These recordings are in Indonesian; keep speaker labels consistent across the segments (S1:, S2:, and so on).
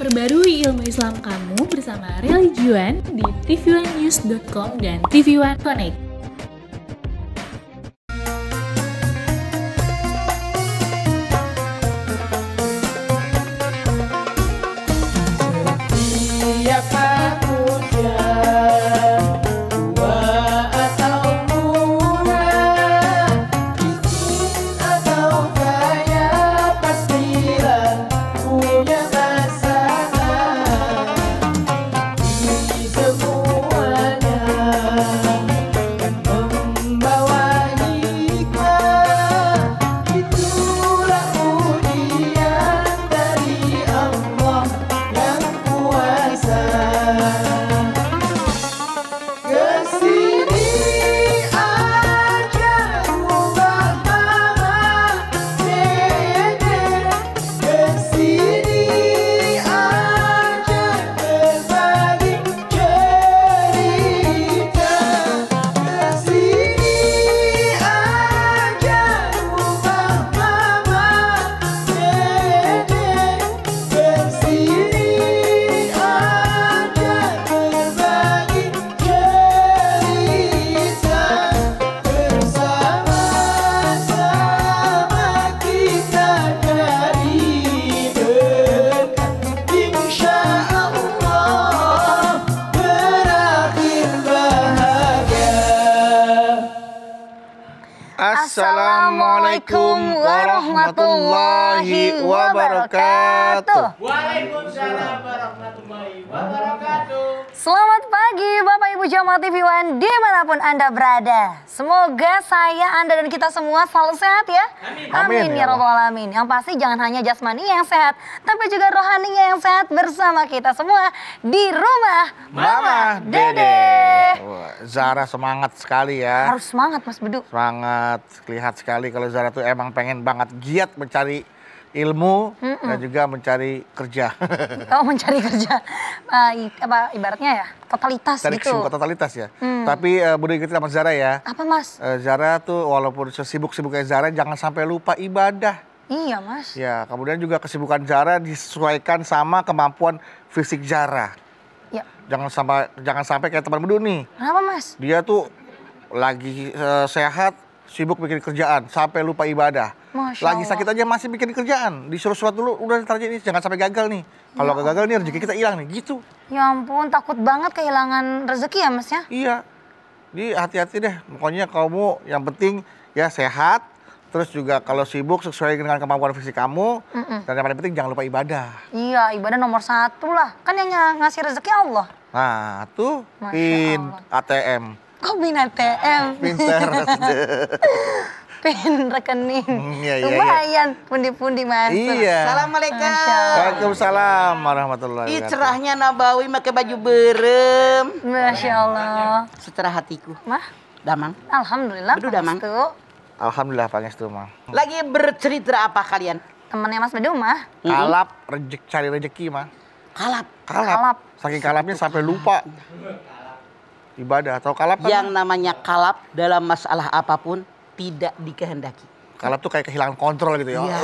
S1: Perbarui ilmu Islam kamu bersama Religion di tv1news.com dan TV1 Connect.
S2: Assalamualaikum warahmatullahi wabarakatuh.
S3: Waalaikumsalam warahmatullahi wabarakatuh.
S2: Selamat pagi Bapak Ibu Jamaah TV1 dimanapun Anda berada. Semoga saya, Anda dan kita semua selalu sehat ya. Amin ya rabbal alamin. Yang pasti jangan hanya jasmani yang sehat, tapi juga rohaninya yang sehat bersama kita semua di rumah Mama Dede.
S3: Zara semangat sekali ya.
S2: Harus semangat Mas Bedu.
S3: Semangat, lihat sekali kalau Zara tuh emang pengen banget giat mencari ilmu dan juga mencari kerja.
S2: Oh, mencari kerja. Ibaratnya ya, totalitas
S3: Cari
S2: gitu.
S3: kesibukan totalitas ya. Tapi Budi kita sama Zara ya.
S2: Apa Mas?
S3: Zara tuh walaupun sesibuk-sibuknya Zara jangan sampai lupa ibadah.
S2: Iya Mas.
S3: Ya, kemudian juga kesibukan Zara disesuaikan sama kemampuan fisik Zara.
S2: Ya.
S3: Jangan sampai kayak teman Bedu nih.
S2: Kenapa Mas?
S3: Dia tuh lagi sehat, sibuk bikin kerjaan, sampai lupa ibadah.
S2: Masya
S3: Lagi
S2: Allah.
S3: sakit aja masih bikin kerjaan. Disuruh sholat dulu, udah ntar aja ini jangan sampai gagal nih. Kalau gagal nih rezeki kita hilang nih, gitu.
S2: Ya ampun, takut banget kehilangan rezeki ya Mas ya?
S3: Iya. Jadi hati-hati deh. Pokoknya kamu yang penting ya sehat. Terus juga kalau sibuk sesuai dengan kemampuan fisik kamu. Dan yang paling penting jangan lupa ibadah.
S2: Iya, ibadah nomor 1 lah. Kan yang ngasih rezeki Allah.
S3: Nah, tuh
S2: Masya
S3: PIN
S2: Allah.
S3: ATM.
S2: Kok PIN ATM?
S3: Pinter.
S2: PIN rekening.
S3: Iya.
S2: Lumayan, pundi-pundi masuk.
S3: Iya.
S4: Assalamualaikum.
S3: Waalaikumsalam warahmatullahi
S4: Ih,
S3: wabarakatuh.
S4: cerahnya Nabawi pakai baju berem.
S2: Masya Allah.
S4: Secerah hatiku.
S2: Mah,
S4: Damang.
S2: alhamdulillah.
S4: Bedu, Damang.
S2: Pangestu.
S3: Alhamdulillah Pangestu mah.
S4: Lagi bercerita apa kalian?
S2: Temennya Mas Bedu mah.
S3: Kalap cari rezeki mah.
S4: Kalap.
S2: Kalap.
S3: Saking kalapnya sampai lupa ibadah. Atau kalap kan?
S4: Yang namanya kalap dalam masalah apapun tidak dikehendaki.
S3: Kalap tuh kayak kehilangan kontrol gitu ya.
S4: Iya.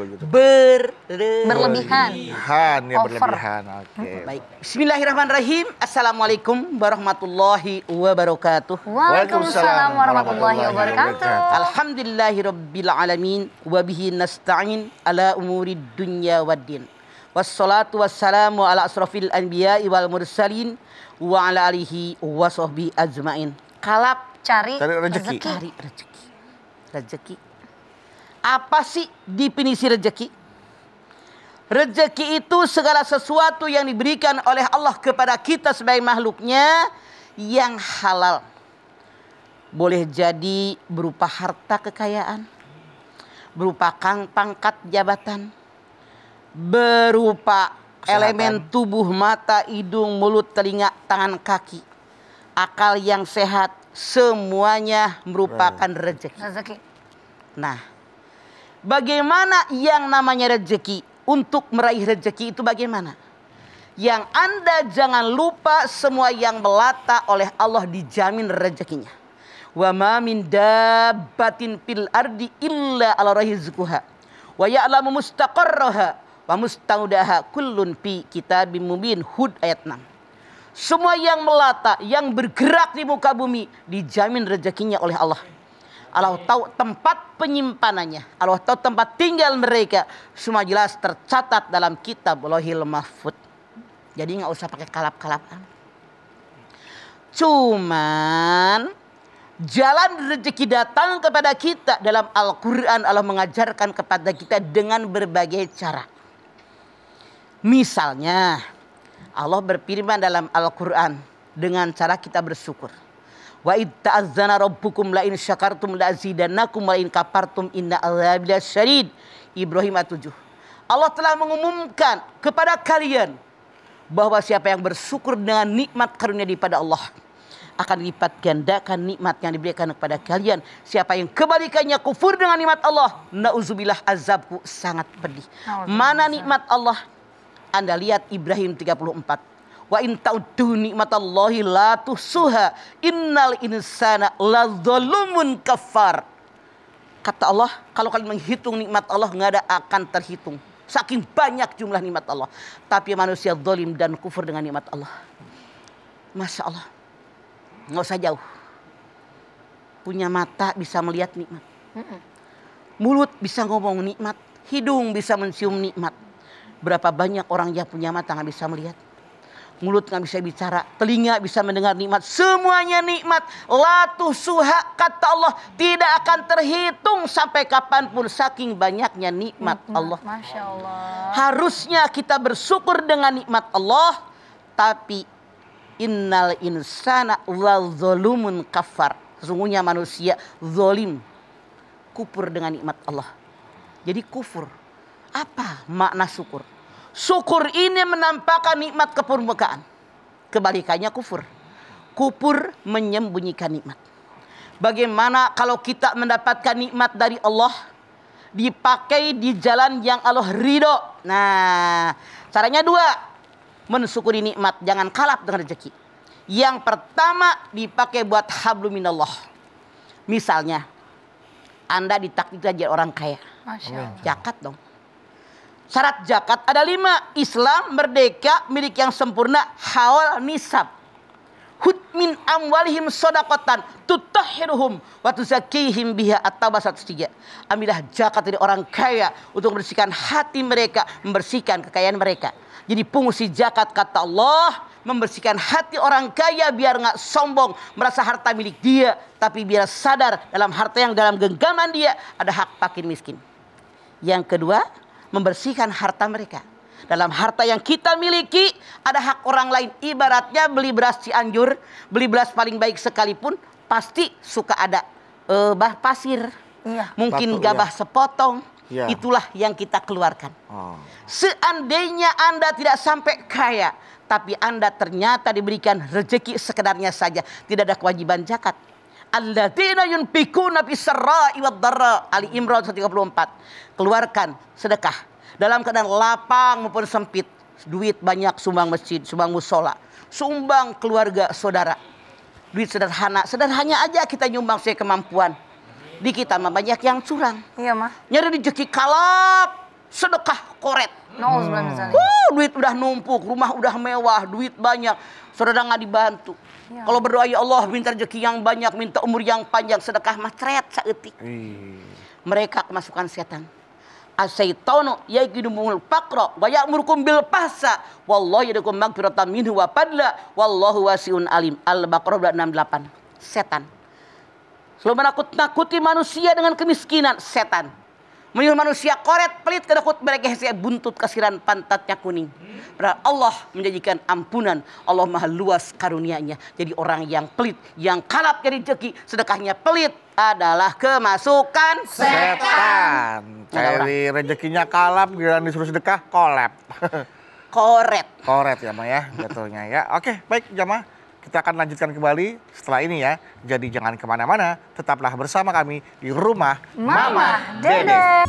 S3: Gitu.
S2: Berlebihan.
S3: Ya
S2: Over.
S3: berlebihan. Oke.
S4: Baik. Bismillahirrahmanirrahim. Assalamualaikum warahmatullahi wabarakatuh.
S2: Waalaikumsalam warahmatullahi wabarakatuh.
S4: Alhamdulillahirabbil alamin wa bihi nasta'in ala umuri dunya waddin. Wassalatu wassalamu ala asrafil anbiya'i wal mursalin wa ala alihi wa sahbihi ajmain. Kalap
S2: Cari
S3: rezeki.
S4: cari rezeki. Rezeki. Apa sih definisi rezeki? Rezeki itu segala sesuatu yang diberikan oleh Allah kepada kita sebagai makhluknya yang halal. Boleh jadi berupa harta kekayaan, berupa pangkat jabatan, berupa
S3: Kesehatan.
S4: elemen tubuh mata, hidung, mulut, telinga, tangan, kaki. Akal yang sehat, semuanya merupakan rezeki.
S2: rezeki.
S4: Nah, bagaimana yang namanya rezeki? Untuk meraih rezeki itu bagaimana? Yang Anda jangan lupa semua yang melata oleh Allah dijamin rezekinya. Wa ma min dabbatin fil ardi illa ala rizquha wa ya'lamu mustaqarraha wa Wa mustaudaha kullun fi kitabim mubin. Hud ayat 6. Semua yang melata, yang bergerak di muka bumi dijamin rezekinya oleh Allah. Allah tahu tempat penyimpanannya. Allah tahu tempat tinggal mereka. Semua jelas tercatat dalam kitab Lauhil Mahfuz. Jadi nggak usah pakai kalap-kalapan. Cuman jalan rezeki datang kepada kita dalam Al-Quran. Allah mengajarkan kepada kita dengan berbagai cara. Misalnya Allah berfirman dalam Al-Quran dengan cara kita bersyukur. Wa id ta'azzana rabbukum la in syakartum la azidannakum wa in kafartum inna adzabi lasyadid. Ibrahim ayat 7. Allah telah mengumumkan kepada kalian bahwa siapa yang bersyukur dengan nikmat karunia daripada Allah akan dilipat gandakan nikmat yang diberikan kepada kalian. Siapa yang kebalikannya kufur dengan nikmat Allah, nauzubillah, azabku sangat pedih. Mana nikmat Allah? Anda lihat Ibrahim 34. Wa in ta'uddu nikmatallahi la tuhsuha innal insana ladzalumun kafar. Kata Allah, kalau kalian menghitung nikmat Allah nggak ada akan terhitung. Saking banyak jumlah nikmat Allah. Tapi manusia zalim dan kufur dengan nikmat Allah. Masya Allah. Nggak usah jauh. Punya mata bisa melihat nikmat. Mulut bisa ngomong nikmat. Hidung bisa mencium nikmat. Berapa banyak orang yang punya mata nggak bisa melihat. Mulut nggak bisa bicara, telinga bisa mendengar nikmat. Semuanya nikmat. La tuhsuha, kata Allah, tidak akan terhitung sampai kapanpun saking banyaknya nikmat Allah.
S2: Masya Allah.
S4: Harusnya kita bersyukur dengan nikmat Allah, tapi innal insana ladzalumun kafar. Sesungguhnya manusia zalim, kufur dengan nikmat Allah. Jadi kufur. Apa makna syukur? Syukur ini menampakkan nikmat kepermukaan. Kebalikannya kufur. Kufur menyembunyikan nikmat. Bagaimana kalau kita mendapatkan nikmat dari Allah, dipakai di jalan yang Allah ridho? Nah, caranya dua. Mensyukuri nikmat, jangan kalap dengan rezeki. Yang pertama dipakai buat hablum minallah. Misalnya, Anda ditakdirkan jadi orang kaya.
S2: Masya Allah.
S4: Zakat dong. Syarat zakat ada 5. Islam, merdeka, milik yang sempurna, haul, nisab. Hud min amwalihim sodaqatan tutahhiruhum wa tuzakkihim biha at-Taubah 103. Ambillah zakat dari orang kaya untuk membersihkan hati mereka, membersihkan kekayaan mereka. Jadi fungsi zakat kata Allah membersihkan hati orang kaya biar nggak sombong merasa harta milik dia, tapi biar sadar dalam harta yang dalam genggaman dia ada hak fakir miskin. Yang kedua, membersihkan harta mereka. Dalam harta yang kita miliki ada hak orang lain. Ibaratnya beli beras Cianjur, beli beras paling baik sekalipun pasti suka ada pasir.
S2: Iya.
S4: Mungkin
S3: Batu,
S4: gabah sepotong.
S3: Iya.
S4: Itulah yang kita keluarkan.
S3: Oh.
S4: Seandainya Anda tidak sampai kaya, tapi Anda ternyata diberikan rezeki sekedarnya saja, tidak ada kewajiban zakat. Alladzina yunfikuna fis sarra'i wad dharra. Ali Imran 134. Keluarkan sedekah dalam keadaan lapang maupun sempit. Duit banyak sumbang masjid, sumbang musola, sumbang keluarga saudara. Duit sederhana, sederhananya aja kita nyumbang sesuai kemampuan. Di kita mah banyak yang curang.
S2: Iya mah.
S4: Nyari rezeki kalap, sedekah koret. Duit udah numpuk, rumah udah mewah, duit banyak, saudara nggak dibantu.
S2: Ya.
S4: Kalau berdoa ya Allah minta rezeki yang banyak, minta umur yang panjang, sedekah mah cret saeutik. Mereka kemasukan setan. Asyaitonu yaidumul faqra wa ya'murukum bil fahsya wallahu yadukum magfiratan minhu wa fadla wallahu wasi'un alim. Al-Baqarah 68. Setan selalu menakut-nakuti manusia dengan kemiskinan. Setan menyuruh manusia koret, pelit, kedekut, mereka saya buntut kasiran pantatnya kuning. Padahal Allah menjanjikan ampunan. Allah maha luas karunia-Nya. Jadi orang yang pelit, yang kalap dari rezeki, sedekahnya pelit adalah kemasukan
S3: Setan. Cari rezekinya kalap, giliran disuruh sedekah kolab.
S4: koret.
S3: Koret ya, Ma ya, jatuhnya ya. Oke, baik jamaah. Kita akan lanjutkan kembali setelah ini ya. Jadi jangan kemana-mana, tetaplah bersama kami di Rumah
S2: Mama Dede.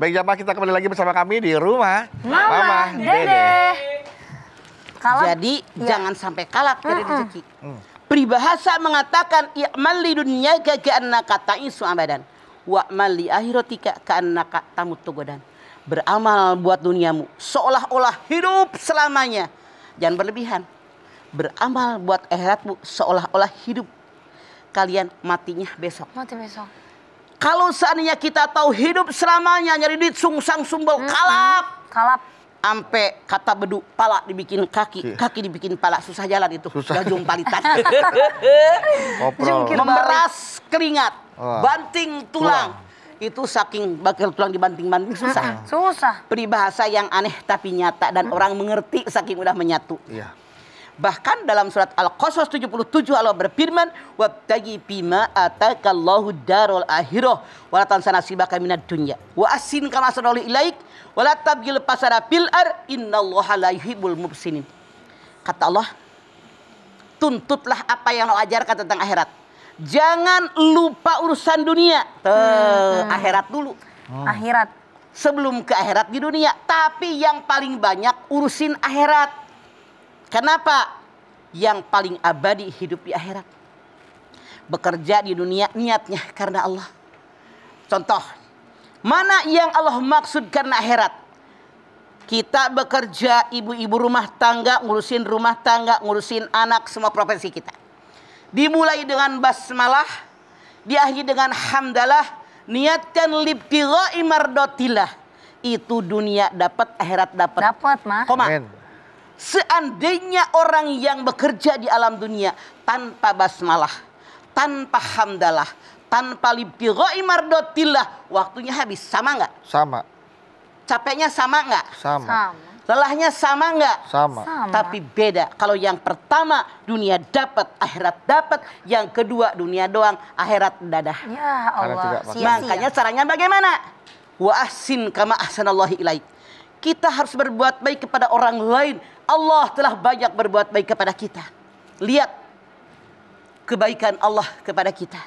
S3: Baik jamaah, kita kembali lagi bersama kami di rumah
S2: Mama Dede.
S4: Jadi jangan sampai kalap dari rezeki. Peribahasa mengatakan i'mal li dunyaka ka'annaka ta'isu abadan wa amal li akhiratika ka'annaka tamutu godan. Beramal buat duniamu seolah-olah hidup selamanya. Jangan berlebihan. Beramal buat akhiratmu seolah-olah hidup kalian matinya besok.
S2: Mati besok.
S4: Kalau seandainya kita tahu hidup selamanya nyari duit sungsang sumbel kalap.
S2: Kalap.
S4: Ampe kata bedu pala dibikin kaki, kaki dibikin pala, susah jalan itu.
S3: Susah.
S4: Gajung palitan.
S3: Koprol.
S4: Memeras keringat, banting tulang. Itu saking bakal tulang dibanting-banting susah.
S2: Susah.
S4: Peribahasa yang aneh tapi nyata dan orang mengerti saking udah menyatu.
S3: Iya.
S4: Bahkan dalam surat Al-Qasas 77 Allah berfirman, "Wabtagi bima atakallahu darul akhirah wa la tansa nasibaka minad dunya wa asin kama asanallahu ilaik wa la tabghil fasada fil ar innallaha la yuhibbul mufsidin." Kata Allah, tuntutlah apa yang Allah ajarkan tentang akhirat. Jangan lupa urusan dunia. Akhirat dulu.
S2: Akhirat.
S4: Sebelum ke akhirat di dunia, tapi yang paling banyak urusin akhirat. Kenapa? Yang paling abadi hidup di akhirat. Bekerja di dunia niatnya karena Allah. Contoh, mana yang Allah maksud karena akhirat? Kita bekerja, ibu-ibu rumah tangga, ngurusin rumah tangga, ngurusin anak, semua profesi kita. Dimulai dengan basmalah, diakhiri dengan hamdalah, niatkan libtigha'i mardatillah. Itu dunia dapat, akhirat dapat.
S2: Dapat, Mah.
S4: Koma.
S3: Amin.
S4: Seandainya orang yang bekerja di alam dunia tanpa basmalah, tanpa hamdalah, tanpa libtigha'i mardatillah, waktunya habis. Sama nggak?
S3: Sama.
S4: Capeknya sama nggak?
S3: Sama.
S4: Lelahnya sama nggak?
S3: Sama.
S4: Tapi beda. Kalau yang pertama dunia dapat, akhirat dapat. Yang kedua dunia doang, akhirat dadah.
S2: Ya
S3: Karena tidak
S2: Allah.
S3: pakai.
S2: Sia-sia.
S4: Makanya caranya bagaimana? Wa ahsin kama ahsanallahi ilaik. Kita harus berbuat baik kepada orang lain. Allah telah banyak berbuat baik kepada kita. Lihat kebaikan Allah kepada kita.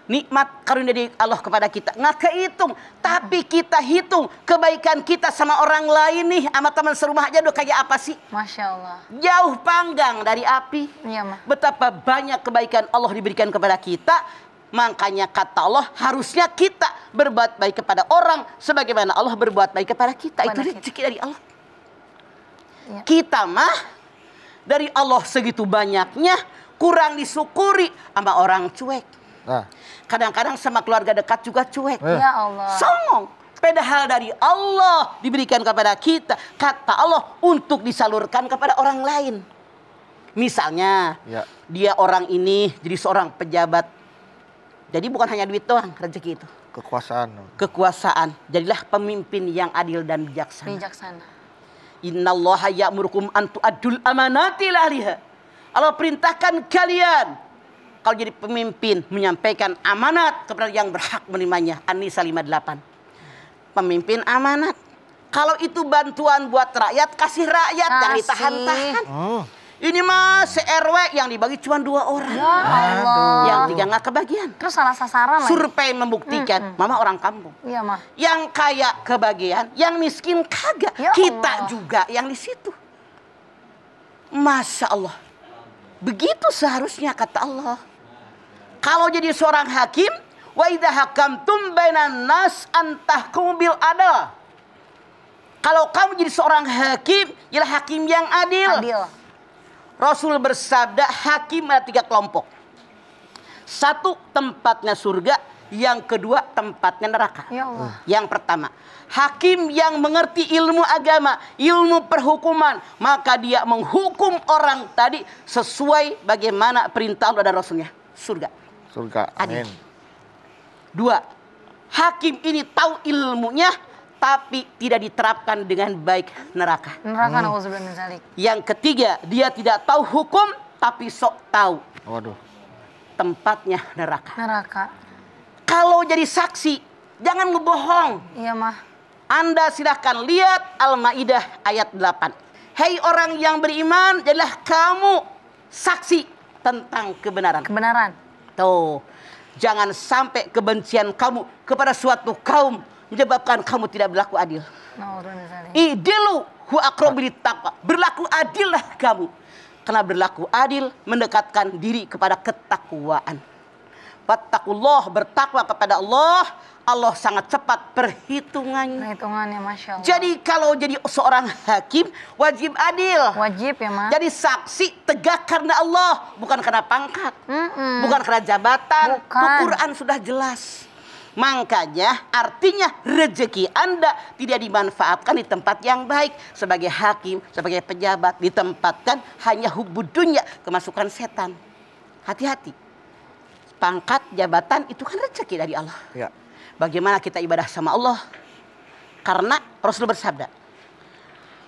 S4: Nikmat karunia dari Allah kepada kita. Nggak kehitung. Tapi kita hitung kebaikan kita sama orang lain nih. Sama teman serumah aja udah kayak apa sih?
S2: Masya Allah.
S4: Jauh panggang dari api.
S2: Iya, Mah.
S4: Betapa banyak kebaikan Allah diberikan kepada kita. Makanya kata Allah harusnya kita berbuat baik kepada orang sebagaimana Allah berbuat baik kepada kita. Itu rezeki dari Allah.
S2: Ya.
S4: Kita mah dari Allah segitu banyaknya kurang disyukuri sama orang cuek.
S3: Nah,
S4: Kadang-kadang sama keluarga dekat juga cuek.
S2: Ya Allah.
S4: Songong. Padahal dari Allah diberikan kepada kita. Kata Allah untuk disalurkan kepada orang lain. Misalnya
S3: ya.
S4: dia orang ini jadi seorang pejabat. Jadi bukan hanya duit doang rezeki itu.
S3: Kekuasaan.
S4: Kekuasaan. Jadilah pemimpin yang adil dan bijaksana.
S2: Bijaksana.
S4: Innallaha ya'murukum an tu'addul amanati ila ahliha. Allah perintahkan kalian kalau jadi pemimpin menyampaikan amanat kepada yang berhak menerimanya. An-Nisa 58. Pemimpin amanat. Kalau itu bantuan buat rakyat, kasih rakyat, jangan ditahan-tahan. Ini mah se-RW yang dibagi cuma 2 orang.
S2: Ya Allah.
S4: Yang 3 nggak kebagian.
S2: Terus salah sasaran lagi.
S4: Survei membuktikan, mama orang kampung.
S2: Iya, Mah.
S4: Yang kaya kebagian, yang miskin kagak.
S2: Ya
S4: Kita
S2: Allah.
S4: juga yang di situ. Masya Allah. Begitu seharusnya kata Allah. Kalau jadi seorang hakim, wa idza hakamtum bainan nas antahkum bil adl. Kalau kamu jadi seorang hakim, ialah hakim yang adil.
S2: Adil.
S4: Rasul bersabda hakim ada 3 kelompok. 1 tempatnya surga, yang kedua tempatnya neraka.
S2: Ya Allah.
S4: Yang pertama, hakim yang mengerti ilmu agama, ilmu perhukuman, maka dia menghukum orang tadi sesuai bagaimana perintah Allah dan Rasulnya. Surga.
S3: Surga.
S4: Adil.
S3: Amin.
S4: 2, hakim ini tahu ilmunya tapi tidak diterapkan dengan baik, neraka.
S2: Neraka nauzubillah min dzalik.
S4: Yang ketiga, dia tidak tahu hukum tapi sok tahu.
S3: Waduh.
S4: Tempatnya neraka.
S2: Neraka.
S4: Kalau jadi saksi, jangan ngebohong.
S2: Iya, Mah.
S4: Anda silahkan lihat Al-Maidah ayat 8. Hei orang yang beriman, jadilah kamu saksi tentang kebenaran.
S2: Kebenaran.
S4: Tuh, jangan sampai kebencian kamu kepada suatu kaum menyebabkan kamu tidak berlaku adil. Idilu hu aqrabu littaqwa. Berlaku adillah kamu. Karena berlaku adil mendekatkan diri kepada ketakwaan. Fattaqullah, bertakwa kepada Allah. Allah sangat cepat perhitungannya.
S2: Perhitungannya, Masya Allah.
S4: Jadi kalau jadi seorang hakim wajib adil.
S2: Wajib ya, Mas.
S4: Jadi saksi tegak karena Allah, bukan karena pangkat, bukan karena jabatan.
S2: Bukan.
S4: Itu Quran sudah jelas. Makanya artinya rezeki Anda tidak dimanfaatkan di tempat yang baik. Sebagai hakim, sebagai pejabat, ditempatkan hanya hubbud dunya, kemasukan setan. Hati-hati. Pangkat, jabatan itu kan rezeki dari Allah.
S3: Ya.
S4: Bagaimana kita ibadah sama Allah? Karena Rasul bersabda,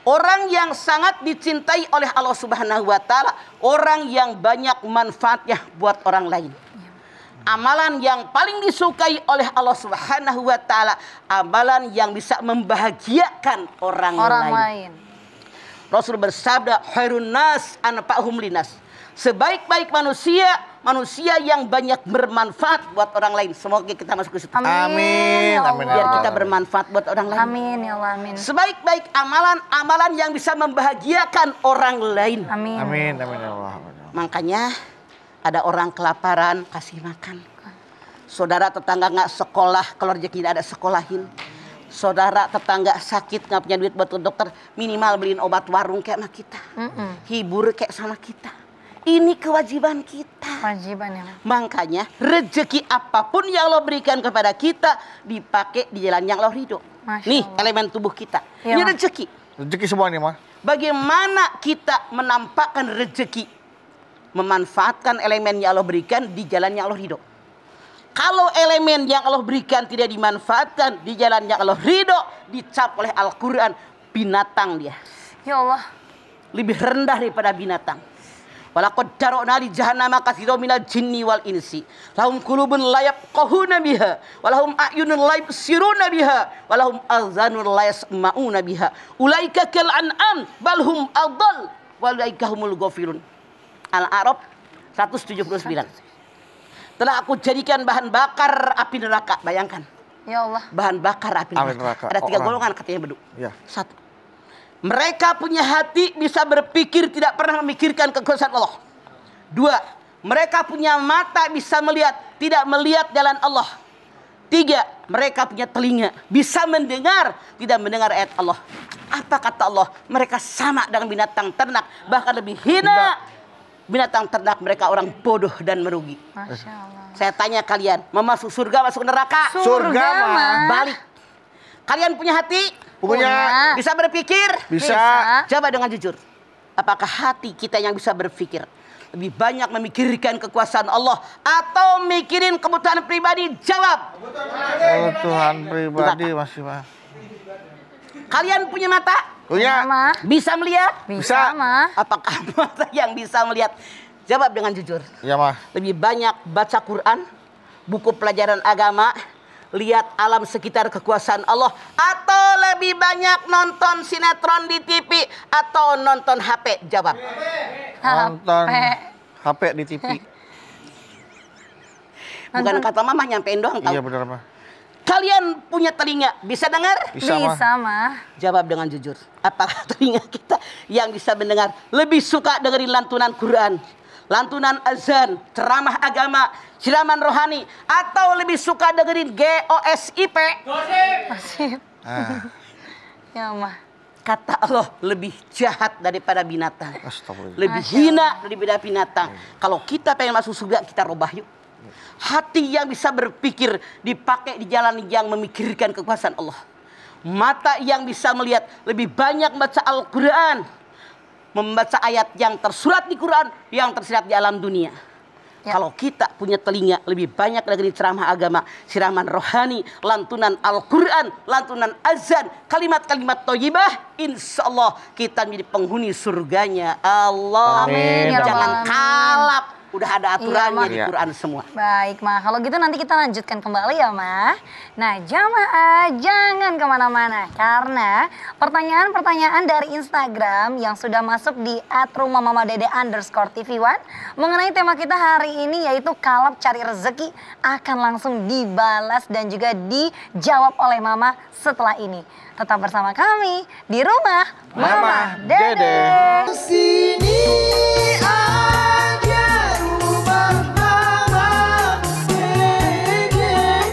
S4: orang yang sangat dicintai oleh Allah Subhanahu wa taala, orang yang banyak manfaatnya buat orang lain. Amalan yang paling disukai oleh Allah Subhanahu wa taala, amalan yang bisa membahagiakan orang lain. Rasul bersabda, khairun nas anfa'uhum linas. Sebaik-baik manusia, manusia yang banyak bermanfaat buat orang lain. Semoga kita masuk ke situ.
S3: Amin. Amin.
S4: Biar kita bermanfaat buat orang lain.
S2: Amin ya Allah, amin.
S4: Sebaik-baik amalan yang bisa membahagiakan orang lain.
S2: Amin.
S3: Amin. Amin ya Allah.
S4: Makanya ada orang kelaparan, kasih makan. Saudara tetangga nggak sekolah, kalau rezeki tidak ada sekolahin. Saudara tetangga sakit nggak punya duit buat ke dokter, minimal beliin obat warung kayak sama kita. Hibur kayak sama kita. Ini kewajiban kita.
S2: Kewajiban ya.
S4: Makanya rezeki apapun yang Allah berikan kepada kita dipakai di jalan yang Allah ridho. Nih elemen tubuh kita.
S2: Ya,
S4: ini rezeki.
S3: Rezeki semua nih, Mas.
S4: Bagaimana kita menampakkan rezeki? Memanfaatkan elemen yang Allah berikan di jalan yang Allah ridho. Kalau elemen yang Allah berikan tidak dimanfaatkan di jalan yang Allah ridho, dicap oleh Al-Quran binatang dia.
S2: Ya Allah.
S4: Lebih rendah daripada binatang. Walaqad dara'na li jahannama katsiran minal jinni wal insi. Lahum qulubun la yafqahuna biha, wa lahum a'yunun la yubsiruna biha, wa lahum adhanun la yasma'una biha. Ulaika kal an'am bal hum adall, wa ulaika humul ghafilun. Al-A'raf 179. Telah aku jadikan bahan bakar api neraka. Bayangkan.
S2: Ya Allah.
S4: Bahan bakar api neraka. Ada 3 golongan katanya Bedu.
S3: Ya.
S4: 1. Mereka punya hati bisa berpikir, tidak pernah memikirkan kekuasaan Allah. 2. Mereka punya mata bisa melihat, tidak melihat jalan Allah. 3. Mereka punya telinga, bisa mendengar, tidak mendengar ayat Allah. Apa kata Allah? Mereka sama dengan binatang ternak, bahkan lebih hina. Binatang ternak, mereka orang bodoh dan merugi.
S2: Masya Allah.
S4: Saya tanya kalian, mau masuk surga, masuk neraka?
S3: Surga, Mas.
S4: Balik. Kalian punya hati?
S3: Punya.
S4: Bisa berpikir?
S3: Bisa.
S4: Coba dengan jujur. Apakah hati kita yang bisa berpikir lebih banyak memikirkan kekuasaan Allah atau mikirin kebutuhan pribadi? Jawab.
S3: Kebutuhan pribadi masih, Mas.
S4: Kalian punya mata?
S3: Punya.
S4: Bisa melihat?
S3: Bisa.
S4: Apakah mata yang bisa melihat? Jawab dengan jujur.
S3: Iya, Mas.
S4: Lebih banyak baca Quran, buku pelajaran agama, lihat alam sekitar kekuasaan Allah, atau lebih banyak nonton sinetron di TV atau nonton HP? Jawab.
S3: Nonton HP di TV.
S4: Bukan kata mama, nyampein doang tahu.
S3: Iya benar, Mas.
S4: Kalian punya telinga, bisa dengar?
S3: Bisa,
S2: Mah.
S4: Jawab dengan jujur. Apakah telinga kita yang bisa mendengar lebih suka dengerin lantunan Quran, lantunan azan, ceramah agama, ceramah rohani, atau lebih suka dengerin GOSIP?
S2: Gosip. Ya Allah.
S4: Kata Allah, lebih jahat daripada binatang.
S3: Astagfirullah.
S4: Lebih hina daripada binatang. Kalau kita pengen masuk surga, kita robah yuk. Hati yang bisa berpikir dipakai di jalan yang memikirkan kekuasaan Allah. Mata yang bisa melihat, lebih banyak membaca Al-Quran, membaca ayat yang tersurat di Quran, yang tersirat di alam dunia. Ya. Kalau kita punya telinga, lebih banyak dengerin ceramah agama, ceramah rohani, lantunan Al-Quran, lantunan azan, kalimat-kalimat thayyibah, insya Allah kita menjadi penghuni surganya Allah.
S3: Amin.
S4: Jangan kalap Udah ada aturannya di
S3: Iya.
S4: Quran semua.
S2: Baik, Ma. Kalau gitu nanti kita lanjutkan kembali ya, Ma. Nah, jamaah jangan kemana-mana. Karena pertanyaan-pertanyaan dari Instagram yang sudah masuk di @rumahmamadede_tv1 mengenai tema kita hari ini yaitu kalap cari rezeki akan langsung dibalas dan juga dijawab oleh Mama setelah ini. Tetap bersama kami di Rumah Mama Dede.
S5: Sini aja rumah Mama Dede,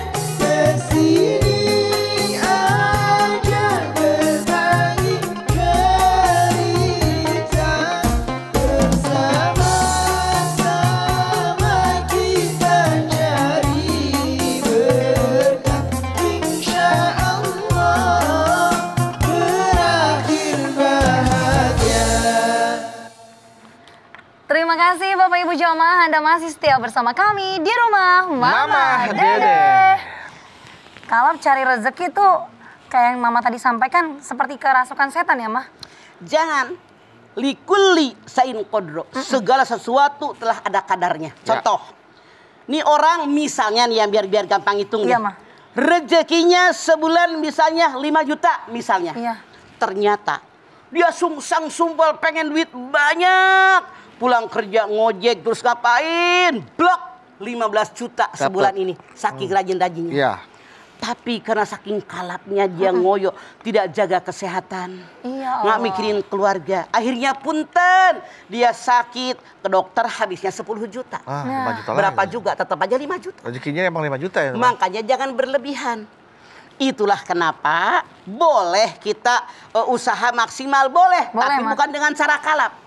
S5: kesini aja berbagi cerita, bersama-sama kita cari berkah, insya Allah berakhir bahagia.
S2: Terima kasih Bapak Ibu jamaah, Anda masih setia bersama kami di Rumah Mama
S3: Mama
S2: Dede.
S3: Dede.
S2: Kalau cari rezeki tuh kayak yang Mama tadi sampaikan seperti kerasukan setan ya, Mah?
S4: Jangan likulli sain kodro. Segala sesuatu telah ada kadarnya. Contoh, nih orang misalnya nih yang biar gampang hitung
S2: Iya,
S4: nih.
S2: Ma.
S4: Rezekinya sebulan misalnya 5 juta misalnya.
S2: Iya.
S4: Ternyata dia sungsang sumpel pengen duit banyak. Pulang kerja ngojek terus ngapain? Blok 15 juta sebulan ini. Saking rajin-rajinnya.
S3: Iya.
S4: Tapi karena saking kalapnya dia ngoyo, tidak jaga kesehatan,
S2: Iya,
S4: nggak
S2: Allah.
S4: mikirin keluarga. Akhirnya punten, dia sakit, ke dokter habisnya 10 juta.
S3: 5 juta
S4: Berapa
S3: lagi.
S4: juga? Tetap aja 5 juta.
S3: Rezekinya emang 5 juta ya?
S4: Makanya jangan berlebihan. Itulah kenapa boleh kita usaha maksimal, boleh.
S2: Boleh,
S4: tapi
S2: Mas.
S4: bukan dengan cara kalap.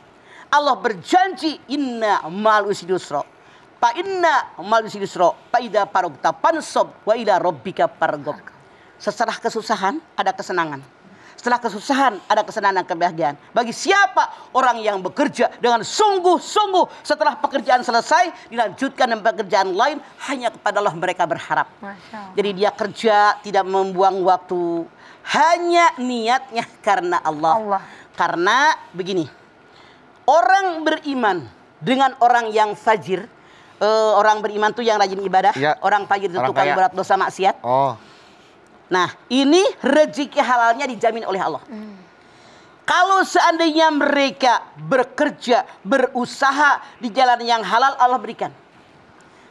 S4: Allah berjanji, inna ma'al usri yusra. Fa inna ma'al usri yusra. Fa idza faragta fansab wa ila rabbika farghab. Setelah kesusahan ada kesenangan. Setelah kesusahan ada kesenangan dan kebahagiaan. Bagi siapa orang yang bekerja dengan sungguh-sungguh setelah pekerjaan selesai dilanjutkan dengan pekerjaan lain, hanya kepada Allah mereka berharap.
S2: Masya Allah.
S4: Jadi dia kerja tidak membuang waktu, hanya niatnya karena Allah.
S2: Allah.
S4: Karena begini, orang beriman dengan orang yang fajir, orang beriman tuh yang rajin ibadah,
S3: Ya.
S4: orang fajir itu
S3: Orang
S4: tukang
S3: kaya.
S4: berat dosa maksiat.
S3: Oh.
S4: Nah, ini rezeki halalnya dijamin oleh Allah. Kalau seandainya mereka bekerja, berusaha di jalan yang halal, Allah berikan.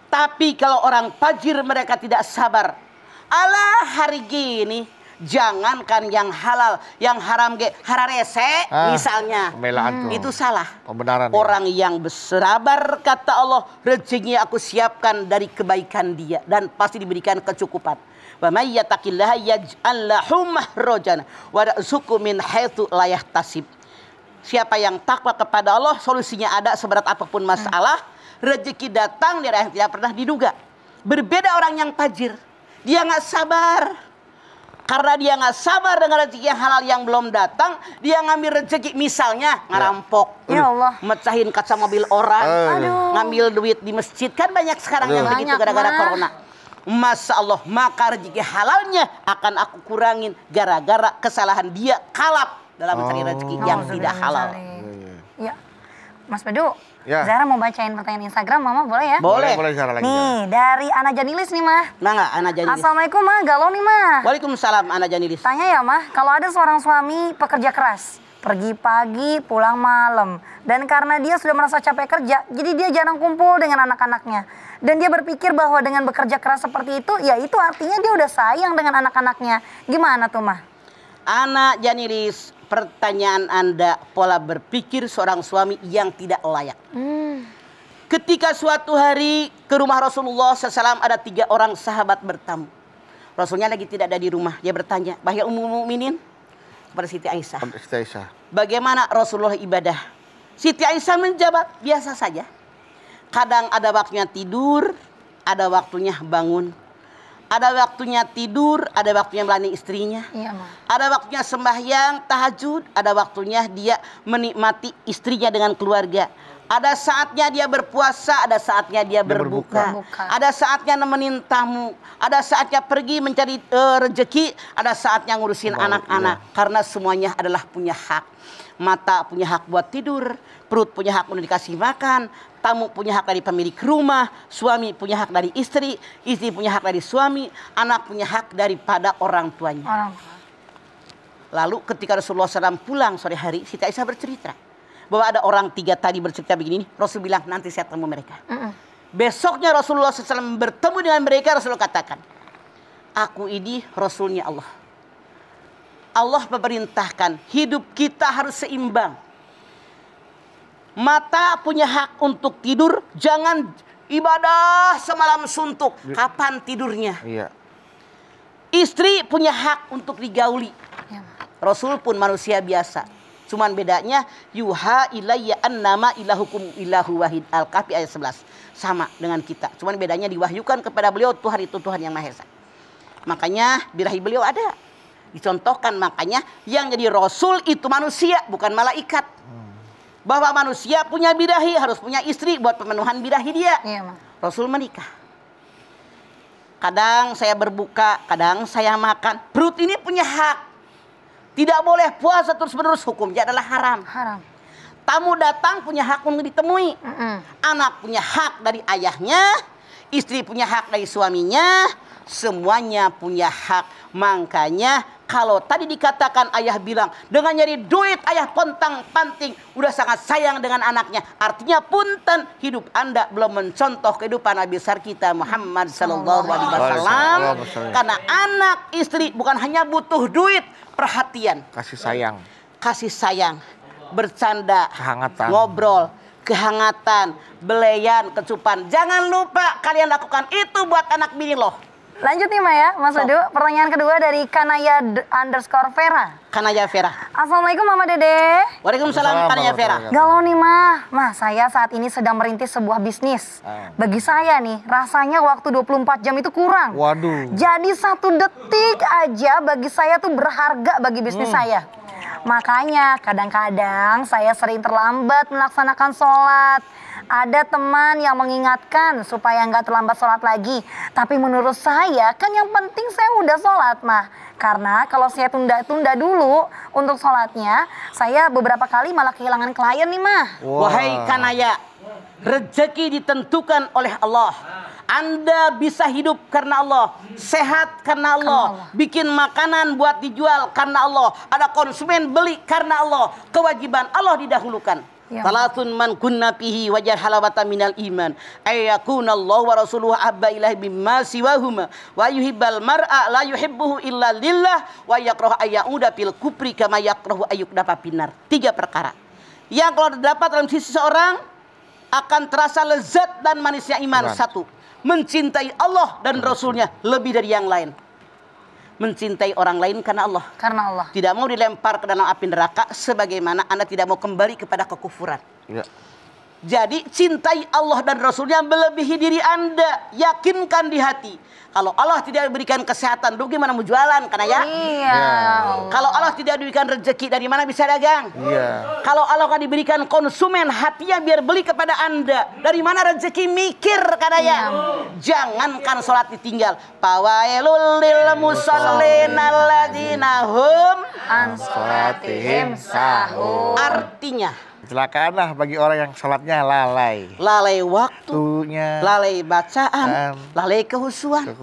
S4: Tapi kalau orang fajir mereka tidak sabar. Alah hari gini, jangankan yang halal, yang haram hararese misalnya.
S3: Pembelaan tuh.
S4: Itu salah.
S3: Pembenaran.
S4: Orang yang bersabar kata Allah, rezekinya aku siapkan dari kebaikan dia dan pasti diberikan kecukupan. Wa may yattaqillaha yaj'al lahu makhrajan wa yarzuqhu min haitsu la yahtasib. Siapa yang takwa kepada Allah, solusinya ada seberat apapun masalah, rezeki datang dari yang tidak pernah diduga. Berbeda orang yang fajir, dia nggak sabar. Karena dia nggak sabar dengan rezeki yang halal yang belum datang, dia ngambil rezeki misalnya ngerampok,
S2: Ya Allah.
S4: mecahin kaca mobil orang,
S2: Aduh.
S4: ngambil duit di masjid, kan banyak sekarang yang
S2: Aduh.
S4: begitu
S2: Banyak,
S4: gara-gara
S2: Ma.
S4: corona. Masya Allah, maka rezeki halalnya akan aku kurangin gara-gara kesalahan dia kalap dalam mencari rezeki yang tidak halal.
S2: Iya. Mas Bedu,
S3: Ya.
S2: Zara mau bacain pertanyaan Instagram, Mama boleh ya?
S4: Boleh.
S3: Boleh Zara lagi.
S2: Nih, dari Ana Janilis nih, Mah.
S4: Nah nggak, Ana Janilis.
S2: Assalamualaikum, Mah. Galau nih, Mah.
S4: Waalaikumsalam, Ana Janilis.
S2: Tanya ya, Mah, kalau ada seorang suami pekerja keras, pergi pagi, pulang malam, dan karena dia sudah merasa capek kerja, jadi dia jarang kumpul dengan anak-anaknya. Dan dia berpikir bahwa dengan bekerja keras seperti itu, ya itu artinya dia udah sayang dengan anak-anaknya. Gimana tuh, Mah?
S4: Ana Janilis, pertanyaan Anda pola berpikir seorang suami yang tidak layak. Ketika suatu hari ke rumah Rasulullah SAW ada 3 orang sahabat bertamu. Rasulnya lagi tidak ada di rumah. Dia bertanya, wahai Ummul Mukminin, kepada Siti Aisyah,
S3: Siti Aisyah.
S4: bagaimana Rasulullah ibadah? Siti Aisyah menjawab, biasa saja. Kadang ada waktunya tidur, ada waktunya bangun. Ada waktunya tidur, ada waktunya melayani istrinya.
S2: Iya, Mah.
S4: Ada waktunya sembahyang, tahajud, ada waktunya dia menikmati istrinya dengan keluarga. Ada saatnya dia berpuasa, ada saatnya dia berbuka. Ada saatnya nemenin tamu, ada saatnya pergi mencari rezeki, ada saatnya ngurusin anak-anak. Karena semuanya adalah punya hak. Mata punya hak buat tidur, perut punya hak untuk dikasih makan, tamu punya hak dari pemilik rumah, suami punya hak dari istri, istri punya hak dari suami, anak punya hak daripada orang tuanya. Lalu ketika Rasulullah SAW pulang sore hari, Siti Aisyah bercerita bahwa ada orang 3 tadi bercerita begini. Rasul bilang nanti saya temu mereka. Besoknya Rasulullah SAW bertemu dengan mereka. Rasulullah katakan, aku ini Rasulnya Allah. Allah memerintahkan hidup kita harus seimbang. Mata punya hak untuk tidur, jangan ibadah semalam suntuk. Kapan tidurnya?
S3: Iya.
S4: Istri punya hak untuk digauli. Rasul pun manusia biasa. Cuman bedanya yuha ilayya annama ilahukum ilahu wahid. Al-Kahfi ayat 11. Sama dengan kita. Cuman bedanya diwahyukan kepada beliau Tuhan itu Tuhan yang Maha Esa. Makanya birahi beliau ada. Dicontohkan makanya yang jadi Rasul itu manusia bukan malaikat. Bahwa manusia punya birahi harus punya istri buat pemenuhan birahi dia. Rasul menikah. Kadang saya berbuka, kadang saya makan. Perut ini punya hak. Tidak boleh puasa terus-menerus, hukumnya adalah haram. Tamu datang punya hak untuk ditemui. Anak punya hak dari ayahnya, istri punya hak dari suaminya, semuanya punya hak. Makanya kalau tadi dikatakan ayah bilang, dengan nyari duit ayah pontang-panting, udah sangat sayang dengan anaknya. Artinya punten, hidup Anda belum mencontoh kehidupan Nabi besar kita Muhammad sallallahu alaihi wasallam. Karena anak, istri bukan hanya butuh duit, perhatian, kasih sayang, bercanda, kehangatan, ngobrol, kehangatan, beleyan, kecupan. Jangan lupa kalian lakukan itu buat anak bini loh.
S2: Lanjut nih Maya, Mas Edu. Pertanyaan kedua dari Kanaya _Vera.
S4: Kanaya Vera.
S2: Assalamualaikum Mama Dede.
S4: Waalaikumsalam Kanaya Vera.
S2: Galau nih Mah, saya saat ini sedang merintis sebuah bisnis. Bagi saya nih, rasanya waktu 24 jam itu kurang.
S3: Waduh.
S2: Jadi 1 detik aja bagi saya tuh berharga bagi bisnis saya. Makanya kadang-kadang saya sering terlambat melaksanakan sholat. Ada teman yang mengingatkan supaya nggak terlambat sholat lagi. Tapi menurut saya kan yang penting saya udah sholat Mah. Karena kalau saya tunda-tunda dulu untuk sholatnya, saya beberapa kali malah kehilangan klien nih Mah.
S4: Wahai Kanaya, rezeki ditentukan oleh Allah. Anda bisa hidup karena Allah, sehat karena Allah, bikin makanan buat dijual karena Allah, ada konsumen beli karena Allah. Kewajiban Allah didahulukan. Salatun man kunna fihi wajar halawata minal iman ayyakuna Allah wa rasuluhu abba ilahi bimma siwahuma wa yuhibbal mar'a la yuhibbuhu illa lillah wa yakrahu ayyauda fil kufri kama yakrahu ayyukdafa pinar. 3 perkara yang kalau terdapat dalam sisi seorang akan terasa lezat dan manisnya iman. 1. Mencintai Allah dan Rasulnya lebih dari yang lain. Mencintai orang lain karena Allah. Tidak mau dilempar ke dalam api neraka, sebagaimana Anda tidak mau kembali kepada kekufuran. Jadi cintai Allah dan Rasulnya melebihi diri Anda. Yakinkan di hati. Kalau Allah tidak berikan kesehatan, lu gimana mau jualan? Karena ya. Kalau Allah tidak diberikan rezeki, dari mana bisa dagang? Kalau Allah kan diberikan konsumen, hatinya biar beli kepada Anda. Dari mana rezeki? Mikir karena ya. Jangankan sholat ditinggal. Fawailul lil musallin alladzina hum
S2: an sholatihim sahun.
S4: Artinya,
S3: celakaanlah bagi orang yang sholatnya lalai.
S4: Lalai waktunya, lalai bacaan, lalai kehusuan.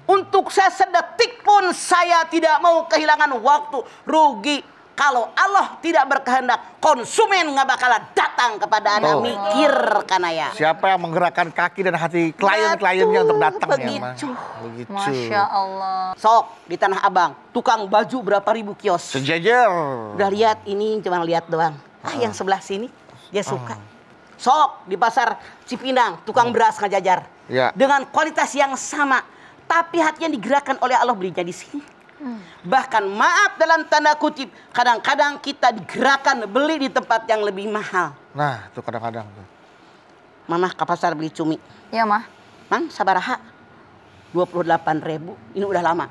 S4: Untuk saya sedetik pun saya tidak mau kehilangan waktu. Rugi. Kalau Allah tidak berkehendak, konsumen nggak bakalan datang kepada Anda. Mikir karena ya.
S3: Siapa yang menggerakkan kaki dan hati klien-kliennya untuk datang
S4: begitu.
S3: Begitu.
S2: Masya Allah.
S4: Sok di Tanah Abang, tukang baju berapa ribu kios.
S3: Sejajar.
S4: Udah lihat ini, cuma lihat doang. Yang sebelah sini dia suka. Sok di pasar Cipinang, tukang beras ngajajar. Dengan kualitas yang sama, tapi hatinya digerakkan oleh Allah, belinya di sini. Bahkan maaf dalam tanda kutip, kadang-kadang kita digerakkan beli di tempat yang lebih mahal.
S3: Nah, itu kadang-kadang tuh.
S4: Mama ke pasar beli cumi.
S2: Iya Mah.
S4: Mang sabaraha? 28.000. Ini udah lama.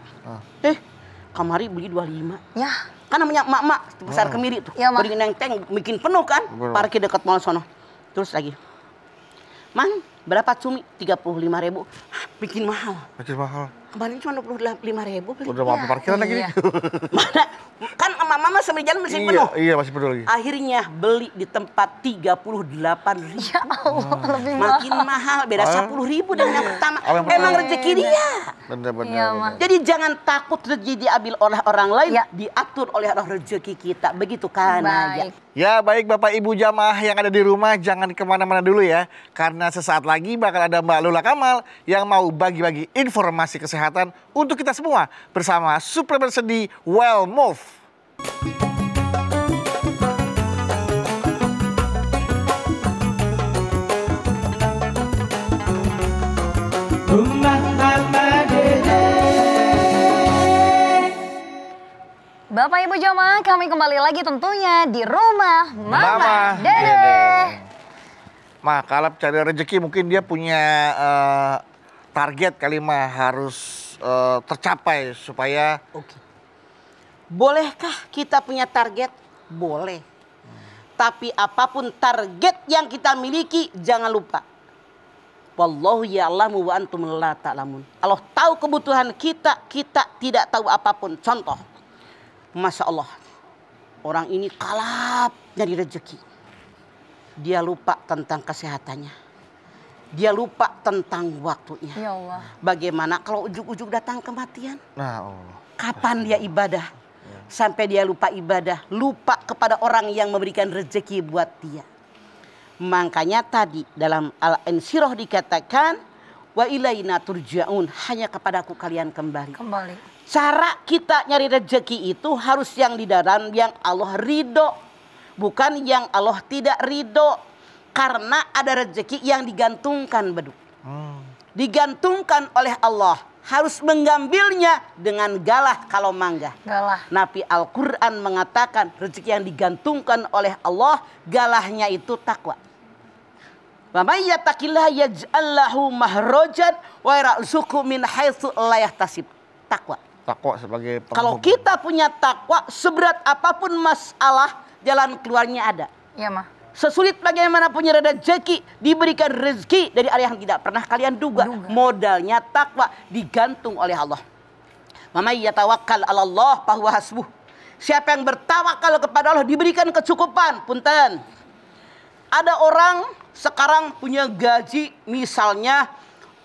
S4: Kamari beli 25.
S2: Ya.
S4: Kan namanya emak-emak di pasar Kemiri tuh.
S2: Iya, Mah.
S4: Beli neng-teng bikin penuh kan? Parkir dekat mall sono. Terus lagi, Man, berapa cumi? 35.000. Bikin mahal.
S3: Makin mahal.
S4: Kemarin cuma 25.000 beli.
S3: Udah mau parkiran lagi nih.
S4: Mana? Kan mama sambil jalan masih penuh.
S3: Iya, masih penuh lagi.
S4: Akhirnya beli di tempat 38.000.
S2: Ya Allah, lebih
S4: Makin mahal, beda 10.000 dengan yang pertama. Emang rezeki dia.
S3: Bener-bener.
S2: Iya, Ma.
S4: Jadi jangan takut rezeki diambil oleh orang lain,
S2: Ya.
S4: diatur oleh Allah rezeki kita. Begitu kan aja.
S2: Baik.
S3: Ya baik Bapak Ibu jamaah yang ada di rumah, jangan kemana-mana dulu ya. Karena sesaat lagi bakal ada Mbak Lula Kamal yang mau bagi-bagi informasi kesehatan untuk kita semua bersama suplemen sendi Well Move.
S5: Rumah Mama Dede.
S2: Bapak Ibu jamaah, kami kembali lagi tentunya di rumah Mama Dede.
S3: Dede. Mah, kalau cari rezeki mungkin dia punya target kali mah harus tercapai supaya
S4: Oke. Bolehkah kita punya target? Boleh. Tapi apapun target yang kita miliki, jangan lupa. Wallahu ya'lamu wa antum la ta'lamun. Allah tahu kebutuhan kita, kita tidak tahu apapun. Contoh, Masya Allah, orang ini kalap nyari rezeki. Dia lupa tentang kesehatannya. Dia lupa tentang waktunya.
S2: Ya Allah.
S4: Bagaimana kalau ujuk-ujuk datang kematian?
S3: nah Allah.
S4: Kapan dia ibadah? Sampai dia lupa ibadah, lupa kepada orang yang memberikan rezeki buat dia. Makanya tadi dalam Al-Insyirah dikatakan, wa ilaina turja'un, hanya kepadaku kalian kembali.
S2: Kembali.
S4: Cara kita nyari rezeki itu harus yang di dalam yang Allah ridho, bukan yang Allah tidak ridho. Karena ada rezeki yang digantungkan, Beduk. Digantungkan oleh Allah. Harus mengambilnya dengan galah kalau manggah.
S2: Galah.
S4: Nabi Al-Quran mengatakan rezeki yang digantungkan oleh Allah, galahnya itu takwa. Wa may yattaqillaha yaj'al lahu mahrajan wa yarzuqhu min haitsu la yahtasib. Takwa.
S3: Takwa sebagai
S4: Kalau
S3: penghubung.
S4: kita punya takwa, seberat apapun masalah, jalan keluarnya ada.
S2: Ya, Ma.
S4: Sesulit bagaimana punya rezeki, diberikan rezeki dari arah yang tidak pernah kalian duga. Modalnya takwa, digantung oleh Allah. Mamay yatawakkal 'ala Allah fahuwa hasbuh. Siapa yang bertawakal kepada Allah diberikan kecukupan. Punten. Ada orang sekarang punya gaji misalnya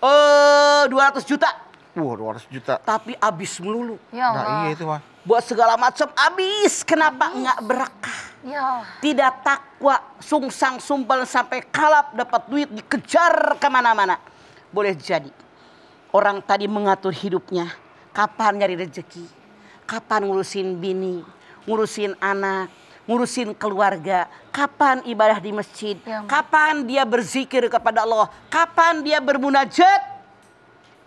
S4: 200 juta.
S3: Wah, 200 juta.
S4: Tapi habis melulu.
S2: Ya Allah.
S3: Nah iya itu mah.
S4: Buat segala macam habis. Kenapa enggak berkah?
S2: Ya.
S4: Tidak takwa, sungsang sumpel sampai kalap, dapat duit dikejar kemana-mana. Boleh jadi orang tadi mengatur hidupnya, kapan nyari rezeki, kapan ngurusin bini, ngurusin anak, ngurusin keluarga, kapan ibadah di masjid,
S2: Ya,
S4: kapan dia berzikir kepada Allah, kapan dia bermunajat.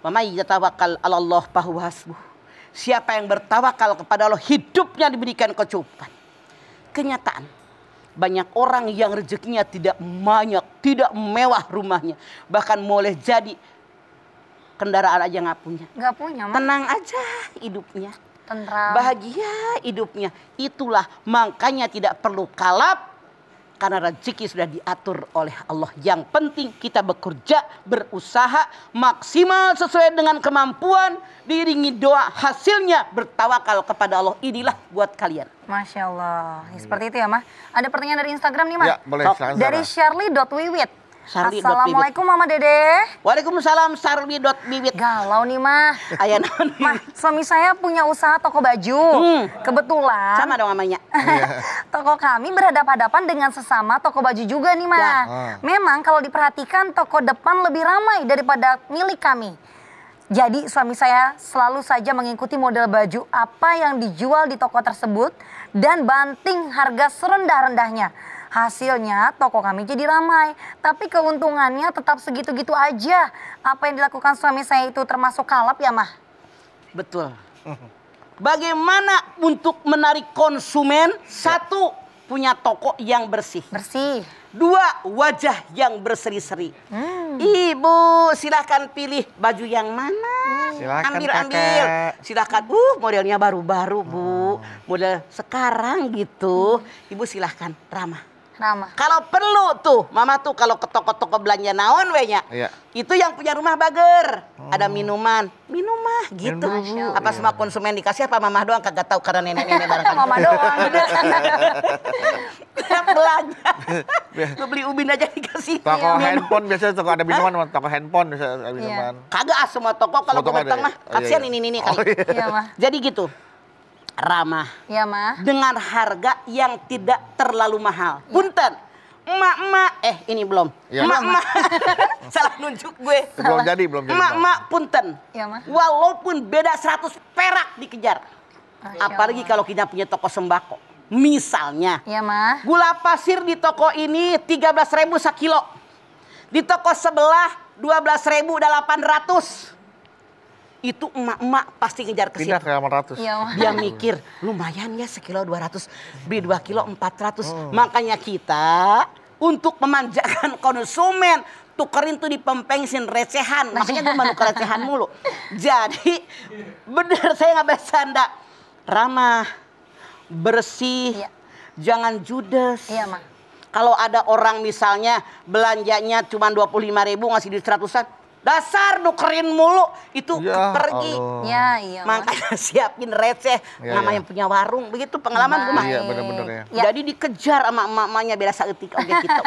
S4: Wa may yatawakkal 'ala Allah fahuwa hasbuh. Siapa yang bertawakal kepada Allah, hidupnya diberikan kecukupan. Kenyataan, banyak orang yang rezekinya tidak banyak, tidak mewah rumahnya. Bahkan boleh jadi kendaraan aja nggak punya.
S2: Nggak punya, Ma.
S4: Tenang aja hidupnya.
S2: Tentram.
S4: Bahagia hidupnya. Itulah makanya tidak perlu kalap. Karena rezeki sudah diatur oleh Allah. Yang penting kita bekerja, berusaha maksimal sesuai dengan kemampuan. Diiringi doa, hasilnya bertawakal kepada Allah. Inilah buat kalian.
S2: Masya Allah. Ya, seperti itu ya, Ma. Ada pertanyaan dari Instagram nih, Ma.
S3: Ya, boleh silakan.
S2: Dari
S3: Sarah.
S2: Shirley.wiwit.
S4: Shirley.wiwit.
S2: Assalamualaikum Mama Dede.
S4: Waalaikumsalam Sarwi.bibit.
S2: Galau nih, Ma.
S4: Ayah naon?
S2: Ma, suami saya punya usaha toko baju. Kebetulan
S4: Sama dong namanya.
S2: toko kami berhadapan-hadapan dengan sesama toko baju juga nih, Ma.
S4: Ya.
S2: Memang kalau diperhatikan toko depan lebih ramai daripada milik kami. Jadi suami saya selalu saja mengikuti model baju apa yang dijual di toko tersebut dan banting harga serendah-rendahnya. Hasilnya toko kami jadi ramai, tapi keuntungannya tetap segitu-gitu aja. Apa yang dilakukan suami saya itu termasuk kalap ya, Mah?
S4: Betul. Bagaimana untuk menarik konsumen? Satu, punya toko yang bersih.
S2: Bersih.
S4: Dua, wajah yang berseri-seri. Ibu, silahkan pilih baju yang mana.
S3: Silakan,
S4: ambil.
S3: Kakak.
S4: Silahkan. Modelnya baru-baru, Bu. Model sekarang gitu. Ibu silahkan, ramah.
S2: Ramah.
S4: Kalau perlu tuh, mama tuh kalau ke toko-toko belanja naon we nya.
S3: Iya.
S4: Itu yang punya rumah bager. Ada minuman, gitu.
S3: Minum dulu.
S4: Apa semua konsumen dikasih apa mamah doang kagak tahu karena nenek-nenek barangkali.
S2: Mama doang.
S4: Belanja. Gue beli ubin aja dikasih.
S3: Toko handphone biasanya toko ada minuman, toko handphone bisa ada minuman.
S4: Kagak semua toko kalau
S3: Semua toko
S4: gue datang
S3: ada
S4: mah
S3: ya? Oh,
S4: kasihan
S3: iya.
S4: ini
S3: Oh,
S4: kali.
S3: iya.
S2: Iya, Mah.
S4: Jadi gitu. Ramah
S2: Iya, Mah.
S4: dengan harga yang tidak terlalu mahal. Punten. Emak-emak, ini belum.
S3: Ya.
S4: Emak-emak. Salah nunjuk gue.
S3: Belum jadi.
S4: Emak-emak punten.
S2: Iya, Mah.
S4: Walaupun beda 100 perak dikejar.
S2: Masya
S4: Apalagi
S2: Allah.
S4: kalau kita punya toko sembako. Misalnya,
S2: Iya, Mah.
S4: gula pasir di toko ini 13.000 sekilo. Di toko sebelah 12.000 udah 800. Itu emak-emak pasti ngejar ke
S3: Pindah
S4: situ.
S3: ke 800.
S2: Iya, Mah.
S4: Dia mikir, lumayan ya sekilo 200, beli 2 kilo 400. Makanya kita untuk memanjakan konsumen, tukerin tuh di pempengsin recehan. Makanya gue menukar recehan mulu. Jadi, bener saya nggak bercanda. Ramah, bersih,
S2: Iya.
S4: jangan judes.
S2: Iya, Mah.
S4: Kalau ada orang misalnya belanjanya cuma 25.000 ngasih duit 100-an. Dasar nukerin mulu itu
S3: Ya
S4: pergi.
S3: Allah.
S2: Iya, iya, Mah.
S4: Makanya siapin receh,
S3: Ya,
S4: namanya
S3: ya.
S4: punya warung, begitu pengalaman gue mah.
S3: Iya, bener-bener ya.
S2: Ya.
S4: Jadi dikejar sama emak-emaknya beda saeutik oge gitu.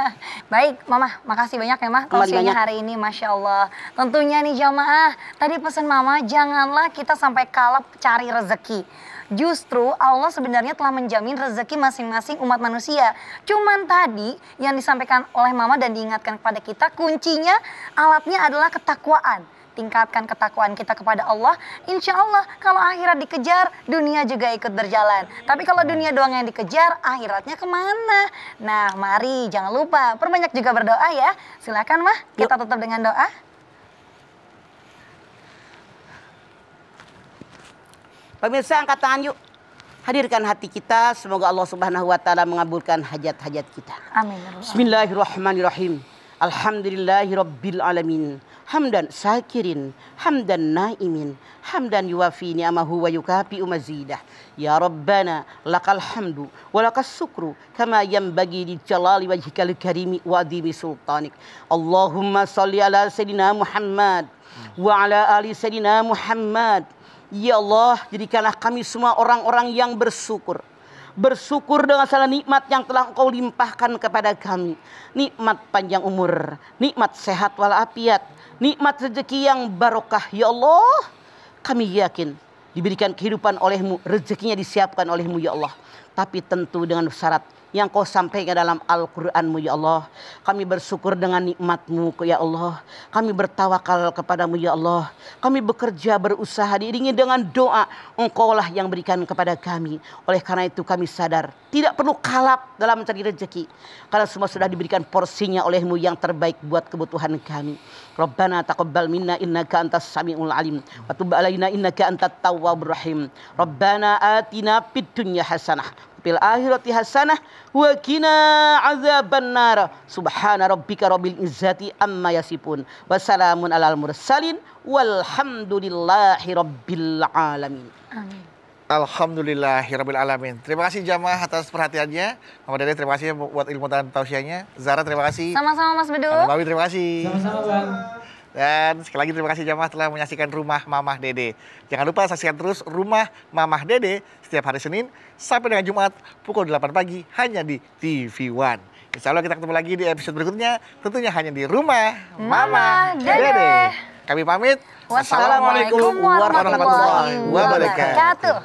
S2: Baik, Mama, makasih banyak ya, Mah.
S4: Kembali
S2: Tausiahnya
S4: banyak.
S2: hari ini, Masya Allah. Tentunya nih jamaah, tadi pesan Mama, janganlah kita sampai kalap cari rezeki. Justru Allah sebenarnya telah menjamin rezeki masing-masing umat manusia. Cuman tadi yang disampaikan oleh Mama dan diingatkan kepada kita, kuncinya alatnya adalah ketakwaan. Tingkatkan ketakwaan kita kepada Allah. Insya Allah kalau akhirat dikejar, dunia juga ikut berjalan. Tapi kalau dunia doang yang dikejar, akhiratnya kemana? Nah, mari jangan lupa perbanyak juga berdoa ya. Silakan, Mah, kita tutup dengan doa.
S4: Pemirsa angkat tangan yuk. Hadirkan hati kita, semoga Allah Subhanahu wa taala mengabulkan hajat-hajat kita.
S2: Amin.
S4: Bismillahirrahmanirrahim. Alhamdulillahirabbil alamin. Hamdan syakirin, hamdan naimin, hamdan yuwafi ni'amahu wa yukafi mazidah. Ya Rabbana lakal hamdu wa lakas syukru kama yanbaghi li jalali wajhikal karimi wa adimi sultanik. Allahumma shalli ala sayidina Muhammad wa ala ali sayidina Muhammad. Ya Allah, jadikanlah kami semua orang-orang yang bersyukur. Bersyukur dengan segala nikmat yang telah Engkau limpahkan kepada kami. Nikmat panjang umur, nikmat sehat walafiat, nikmat rezeki yang barokah. Ya Allah, kami yakin diberikan kehidupan oleh-Mu, rezekinya disiapkan oleh-Mu ya Allah. Tapi tentu dengan syarat yang Kau sampaikan dalam Al-Quran-Mu ya Allah. Kami bersyukur dengan nikmat-Mu ya Allah. Kami bertawakal kepada-Mu ya Allah. Kami bekerja berusaha diiringi dengan doa. Engkau-lah yang berikan kepada kami. Oleh karena itu kami sadar tidak perlu kalap dalam mencari rezeki. Karena semua sudah diberikan porsinya oleh-Mu yang terbaik buat kebutuhan kami. Rabbana taqabbal minna innaka antas samiul alim. Wa tub alaina innaka antat tawwabur rahim. Rabbana atina fid dunya hasanah. Fil akhirati hasanah wa qina azabannar. Subhana rabbika rabbil izzati amma yasifun. Wassalamun alal mursalin walhamdulillahi rabbil alamin.
S2: Amin.
S3: Alhamdulillahirabbil alamin. Terima kasih jamaah atas perhatiannya. Mama Dede terima kasih buat ilmu dan tausiahnya. Zara terima kasih.
S2: Sama-sama, Mas Bedu.
S3: Bawi terima kasih.
S5: Sama-sama, Bang.
S3: Dan sekali lagi terima kasih jamaah telah menyaksikan Rumah Mamah Dede. Jangan lupa saksikan terus Rumah Mamah Dede setiap hari Senin sampai dengan Jumat pukul 8 pagi hanya di TV One. Insya Allah kita ketemu lagi di episode berikutnya, tentunya hanya di Rumah Mamah Dede. Kami pamit.
S2: Wassalamualaikum warahmatullahi wabarakatuh.